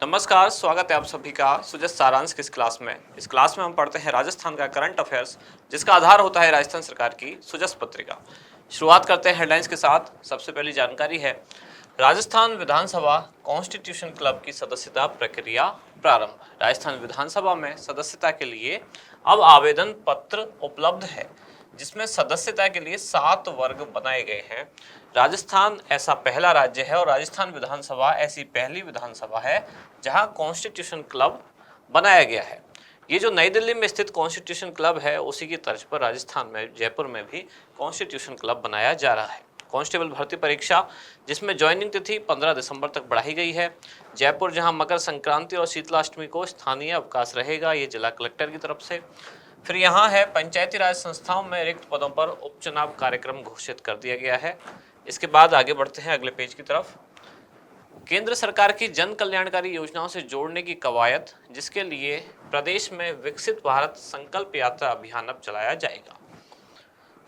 नमस्कार, स्वागत है आप सभी का सुजस सारांश की इस क्लास में। इस क्लास में हम पढ़ते हैं राजस्थान का करंट अफेयर्स, जिसका आधार होता है राजस्थान सरकार की सुजस पत्रिका। शुरुआत करते हैं हेडलाइंस के साथ। सबसे पहली जानकारी है राजस्थान विधानसभा कॉन्स्टिट्यूशन क्लब की सदस्यता प्रक्रिया प्रारंभ। राजस्थान विधानसभा में सदस्यता के लिए अब आवेदन पत्र उपलब्ध है, जिसमें सदस्यता के लिए 7 वर्ग बनाए गए हैं। राजस्थान ऐसा पहला राज्य है और राजस्थान विधानसभा ऐसी पहली विधानसभा है जहां कॉन्स्टिट्यूशन क्लब बनाया गया है। ये जो नई दिल्ली में स्थित कॉन्स्टिट्यूशन क्लब है, उसी की तर्ज पर राजस्थान में जयपुर में भी कॉन्स्टिट्यूशन क्लब बनाया जा रहा है। कांस्टेबल भर्ती परीक्षा, जिसमें ज्वाइनिंग तिथि 15 दिसंबर तक बढ़ाई गई है। जयपुर जहां मकर संक्रांति और शीतलाष्टमी को स्थानीय अवकाश रहेगा, ये जिला कलेक्टर की तरफ से। फिर यहाँ है पंचायती राज संस्थाओं में रिक्त पदों पर उपचुनाव कार्यक्रम घोषित कर दिया गया है। इसके बाद आगे बढ़ते हैं अगले पेज की तरफ। केंद्र सरकार की जन कल्याणकारी योजनाओं से जोड़ने की कवायद, जिसके लिए प्रदेश में विकसित भारत संकल्प यात्रा अभियान अब चलाया जाएगा।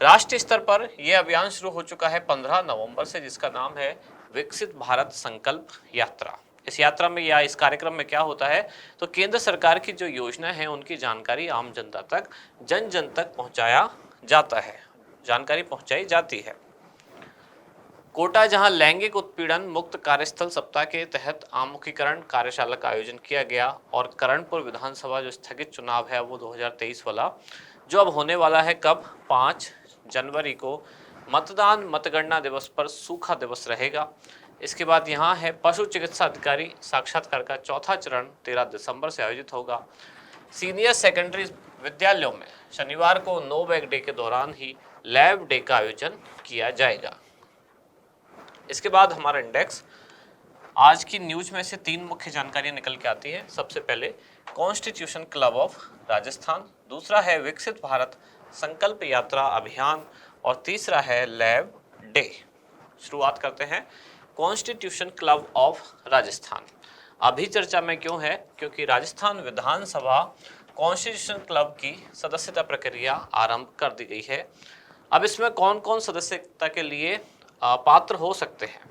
राष्ट्रीय स्तर पर यह अभियान शुरू हो चुका है 15 नवंबर से, जिसका नाम है विकसित भारत संकल्प यात्रा। इस यात्रा में या इस कार्यक्रम में क्या होता है, तो केंद्र सरकार की जो योजना है उनकी जानकारी आम जनता तक, जन जन तक पहुंचाया जाता है, जानकारी पहुंचाई जाती है। कोटा, जहां लैंगिक उत्पीड़न मुक्त कार्यस्थल सप्ताह के तहत आमुखीकरण कार्यशाला का आयोजन किया गया। और करणपुर विधानसभा जो स्थगित चुनाव है वो 2023 वाला, जो अब होने वाला है कब, 5 जनवरी को मतदान मतगणना दिवस पर सूखा दिवस रहेगा। इसके बाद यहाँ है पशु चिकित्सा अधिकारी साक्षात्कार का चौथा चरण 13 दिसंबर से आयोजित होगा। सीनियर सेकेंडरी विद्यालयों में शनिवार को नो बैग डे के दौरान ही लैब डे का आयोजन किया जाएगा। इसके बाद हमारा इंडेक्स, आज की न्यूज में से 3 मुख्य जानकारियां निकल के आती है। सबसे पहले कॉन्स्टिट्यूशन क्लब ऑफ राजस्थान, दूसरा है विकसित भारत संकल्प यात्रा अभियान और तीसरा है लैब डे। शुरुआत करते हैं कॉन्स्टिट्यूशन क्लब ऑफ राजस्थान। अभी चर्चा में क्यों है, क्योंकि राजस्थान विधानसभा कॉन्स्टिट्यूशन क्लब की सदस्यता प्रक्रिया आरंभ कर दी गई है। अब इसमें कौन कौन सदस्यता के लिए पात्र हो सकते हैं,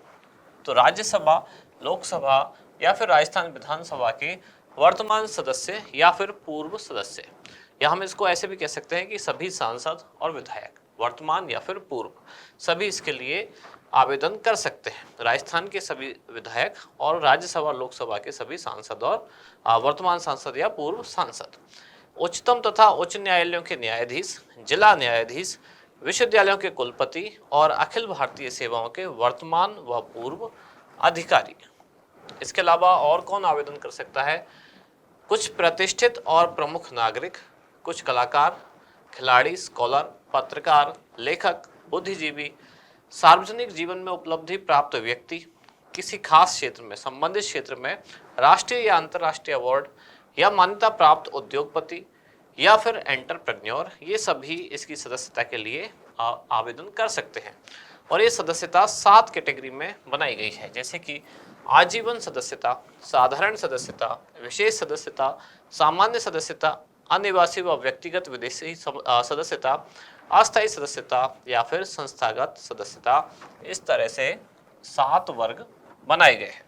तो राज्यसभा, लोकसभा या फिर राजस्थान विधानसभा के वर्तमान सदस्य या फिर पूर्व सदस्य, या हम इसको ऐसे भी कह सकते हैं कि सभी सांसद और विधायक, वर्तमान या फिर पूर्व, सभी इसके लिए आवेदन कर सकते हैं। राजस्थान के सभी विधायक और राज्यसभा लोकसभा के सभी सांसद और वर्तमान सांसद या पूर्व सांसद, उच्चतम तथा उच्च न्यायालयों के न्यायाधीश, जिला न्यायाधीश, विश्वविद्यालयों के कुलपति और अखिल भारतीय सेवाओं के वर्तमान व पूर्व अधिकारी। इसके अलावा और कौन आवेदन कर सकता है, कुछ प्रतिष्ठित और प्रमुख नागरिक, कुछ कलाकार, खिलाड़ी, स्कॉलर, पत्रकार, लेखक, बुद्धिजीवी, सार्वजनिक जीवन में उपलब्धि प्राप्त व्यक्ति, किसी खास क्षेत्र में, संबंधित क्षेत्र में राष्ट्रीय या अंतर्राष्ट्रीय अवार्ड या मान्यता प्राप्त उद्योगपति या फिर एंटरप्रेन्योर, ये सभी इसकी सदस्यता के लिए आवेदन कर सकते हैं। और ये सदस्यता 7 कैटेगरी में बनाई गई है, जैसे कि आजीवन सदस्यता, साधारण सदस्यता, विशेष सदस्यता, सामान्य सदस्यता, अनिवासी व व्यक्तिगत विदेशी सदस्यता, अस्थायी सदस्यता या फिर संस्थागत सदस्यता। इस तरह से 7 वर्ग बनाए गए हैं।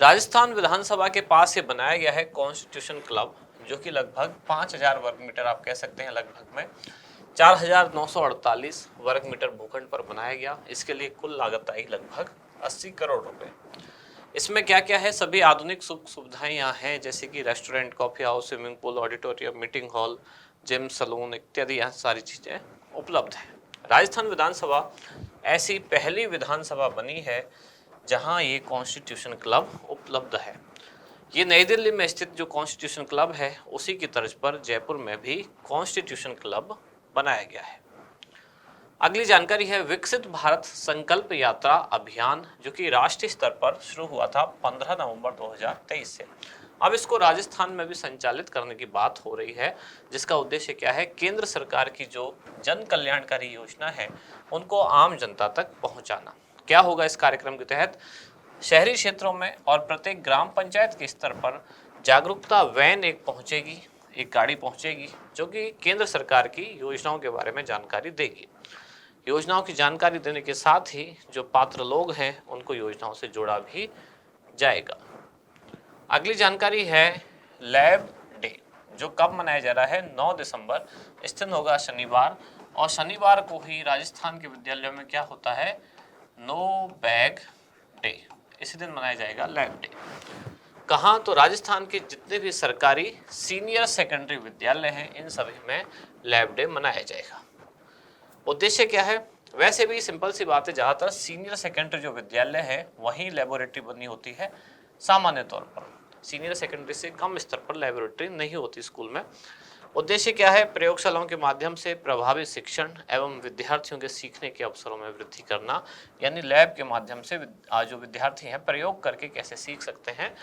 राजस्थान विधानसभा के पास ये बनाया गया है कॉन्स्टिट्यूशन क्लब, जो कि लगभग 5000 वर्ग मीटर, आप कह सकते हैं लगभग में 4948 वर्ग मीटर भूखंड पर बनाया गया। इसके लिए कुल लागत आई लगभग 80 करोड़ रुपए। इसमें क्या क्या है, सभी आधुनिक सुख सुविधाएं यहाँ हैं, जैसे कि restaurant, coffee house, swimming pool, auditorium, meeting hall, gym, salon इत्यादि यहाँ सारी चीजें उपलब्ध है। राजस्थान विधानसभा ऐसी पहली विधानसभा बनी है जहाँ ये कॉन्स्टिट्यूशन क्लब उपलब्ध है। ये नई दिल्ली में स्थित जो कॉन्स्टिट्यूशन क्लब है, उसी की तर्ज पर जयपुर में भी कॉन्स्टिट्यूशन क्लब बनाया गया है। अगली जानकारी है विकसित भारत संकल्प यात्रा अभियान, जो कि राष्ट्रीय स्तर पर शुरू हुआ था 15 नवंबर 2023 से। अब इसको राजस्थान में भी संचालित करने की बात हो रही है, जिसका उद्देश्य क्या है, केंद्र सरकार की जो जन कल्याणकारी योजना है उनको आम जनता तक पहुंचाना। क्या होगा इस कार्यक्रम के तहत, शहरी क्षेत्रों में और प्रत्येक ग्राम पंचायत के स्तर पर जागरूकता वैन एक गाड़ी पहुंचेगी, जो कि केंद्र सरकार की योजनाओं के बारे में जानकारी देगी। योजनाओं की जानकारी देने के साथ ही जो पात्र लोग हैं उनको योजनाओं से जोड़ा भी जाएगा। अगली जानकारी है लैब डे, जो कब मनाया जा रहा है? 9 दिसंबर। इस दिन होगा शनिवार, और शनिवार को ही राजस्थान के विद्यालयों में क्या होता है? No bag day. इसी दिन मनाया जाएगा लैब डे। कहाँ? तो राजस्थान के जितने भी सरकारी सीनियर सेकेंडरी विद्यालय हैं, इन सभी में लैब डे मनाया जाएगा। उद्देश्य क्या है? वैसे भी सिंपल सी बात है, ज़्यादातर सीनियर सेकेंडरी जो विद्यालय है वहीं लेबोरेटरी बनी होती है। सामान्य तौर पर सीनियर सेकेंडरी से कम स्तर पर लेबोरेटरी नहीं होती स्कूल में। उद्देश्य क्या है? प्रयोगशालाओं के माध्यम से प्रभावी शिक्षण एवं विद्यार्थियों के सीखने के अवसरों में वृद्धि करना, यानी लैब के माध्यम से जो विद्यार्थी हैं प्रयोग करके कैसे सीख सकते हैं,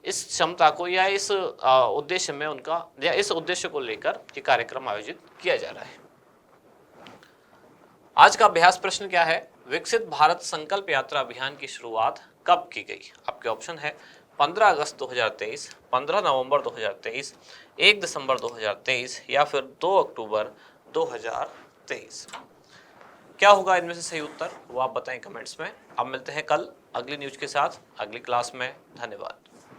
इस क्षमता को या इस उद्देश्य में उनका या इस उद्देश्य को लेकर ये कार्यक्रम आयोजित किया जा रहा है। आज का अभ्यास प्रश्न क्या है? विकसित भारत संकल्प यात्रा अभियान की शुरुआत कब की गई? आपके ऑप्शन है 15 अगस्त 2023, 15 नवंबर 2023, 1 दिसंबर 2023 या फिर 2 अक्टूबर 2023। क्या होगा इनमें से सही उत्तर, वो आप बताएं कमेंट्स में। अब मिलते हैं कल अगली न्यूज के साथ अगली क्लास में। धन्यवाद।